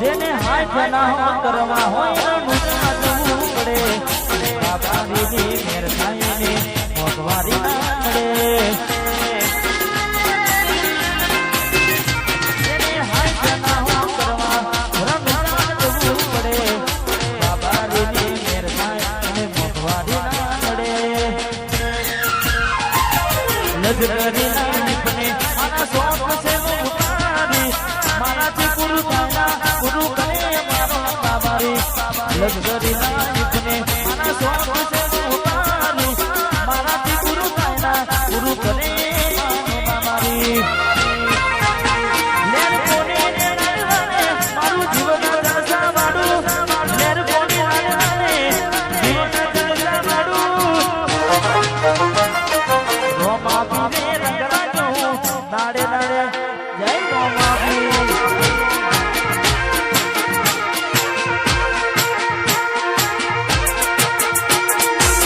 જેને હાથ ના કરવા હોય જવું પડે બાબાની મેર થાય ને મોગવારી ના મળે જેને હાથ ના કરવા જવું પડે બાબાની મેર થાય ને મોગવારી ના મળે લજકરી નીપને આના શોખ છે ઉતારી મારાથી પૂરું થાય પૂરું કરે મારો બાબારી લજકરી નીપને આના શોખ છે ઉતારી મારાથી પૂરું થાય પૂરું કરે મારો બાબારી લેર કોની મારું જીવન જલસા વાડું લેર કોની જીવન જલસા વાડું નાડે નાડે જય રોમાપી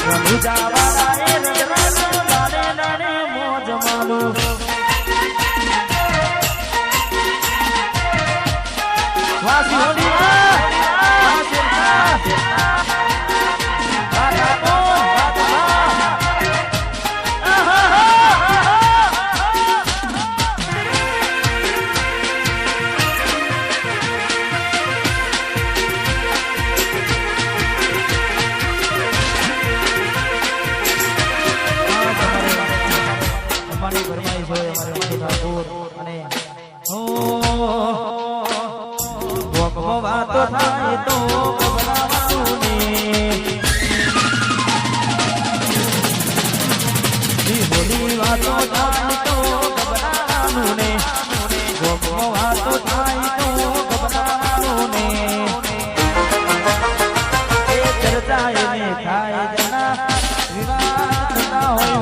રંગુજાવાળા એ રંગરાજો નાડે નાડે મોજ માનું વાસી હોલી વાતો થાય તો ગભરાવાનું ને હોલી વાતો થાય તો ગભરાવાનું ને વાતો થાય તો ગભરાવાનું ને એ ચર્ચા એને થાય જના વિવાદ ના હોય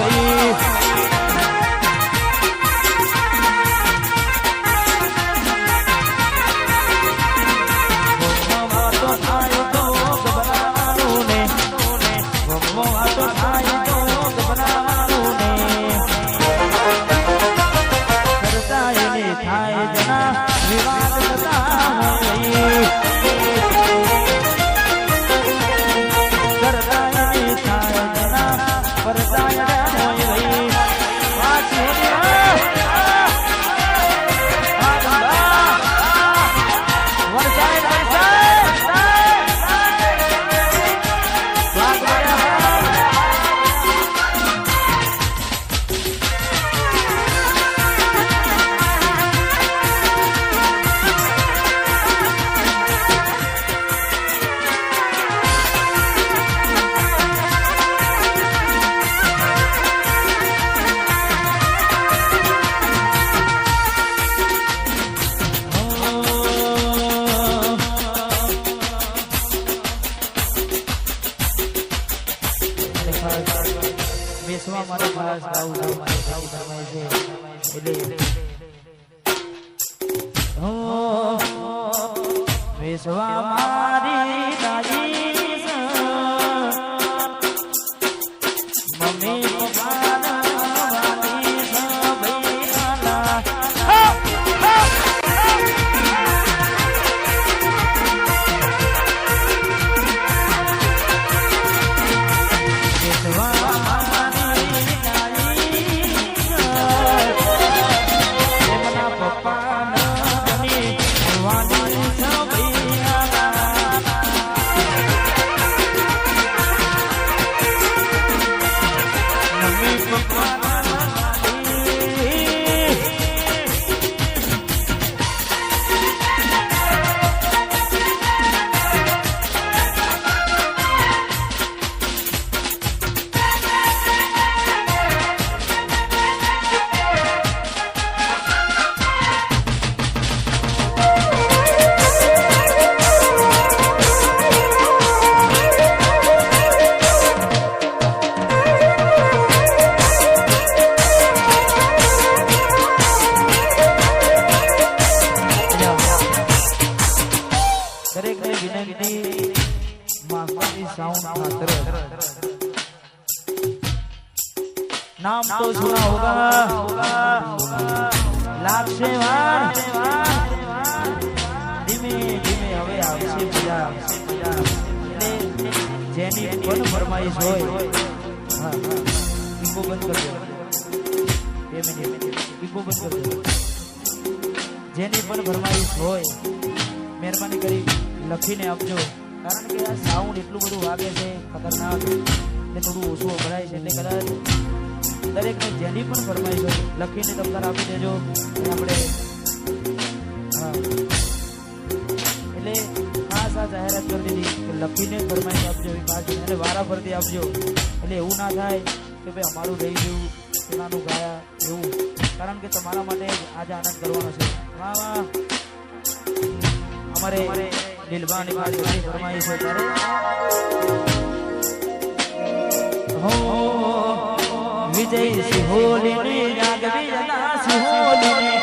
ભાઈ મારે ખાસ ગાવું છે એટલે વિશ્વા મારી દાદી મમ્મી પપ્પાના વાલી સબૈયાના नाम तो सुना होगा लाख से वार धीमे धीमे એટલે જેની પણ ફરમાઈશ હોય હા ઈગો બંધ કરજો 2 મિનિટ ઈગો બંધ કરજો જેની પણ ફરમાઈશ હોય મહેરબાની કરી લખીને આપજો કારણ કે આ સાઉન્ડ એટલું બધું વાગે છે ખતરનાક એટલે થોડું ઓછું વપરાય છે એટલે કદાચ દરેકને જેની પણ ફરમાઈશ હોય લખીને તમતાર આપી દેજો આપણે હા એટલે ખાસ આ જાહેરાત કરી દીધી કે લખીને ફરમાઈશ આપજો એ ખાસ અને વારા ફરતી આપજો એટલે એવું ના થાય કે ભાઈ અમારું રહી ગયું પેલાનું ગાયા એવું કારણ કે તમારા માટે આજે આનંદ કરવાનો છે વાહ વાહ અમારે લીલબાની મારી ફરમાઈશ છે ત્યારે હો વિજય સિહોલીની જાગવી જના સિહોલીની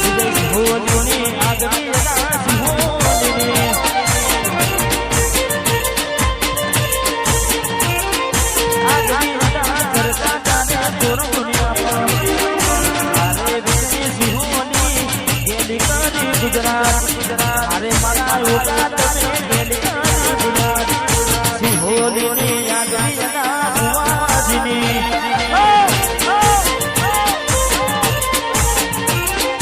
વિજય સિહોલીની જાગવી જના સિહોલીની આગવી જના કરતા જાને દુનિયા અરે વિજય સિહોલી ગેલી કરી ગુજરાત અરે મારા ઉતા તમે ગેલી સિહોલીની આગવી જના ભુવાજીની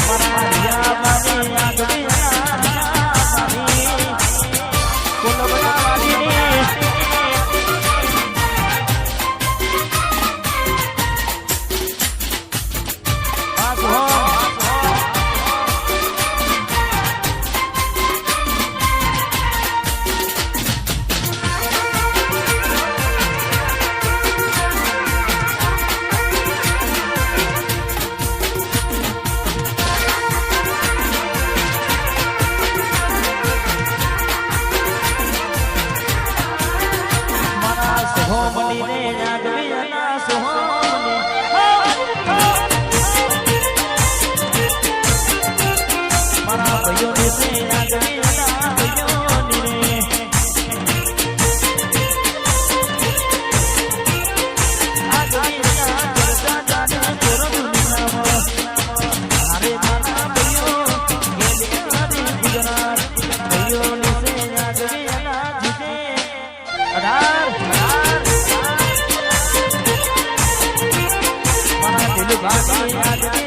મારા રિયાબાની આગવી જના મારી કોલબડાવાડીની સોહમની રે જાગવી જના સોહમની મારા ભાઈઓની સે જાગવી જના ભાઈઓની રે આગવી જના કરતા જાને દુનિયામાં અરે મારા ભાઈઓ ગેલી કરી ગુજરાત ભાઈઓની સે જાગવી જના જીતે અઢાર બાકી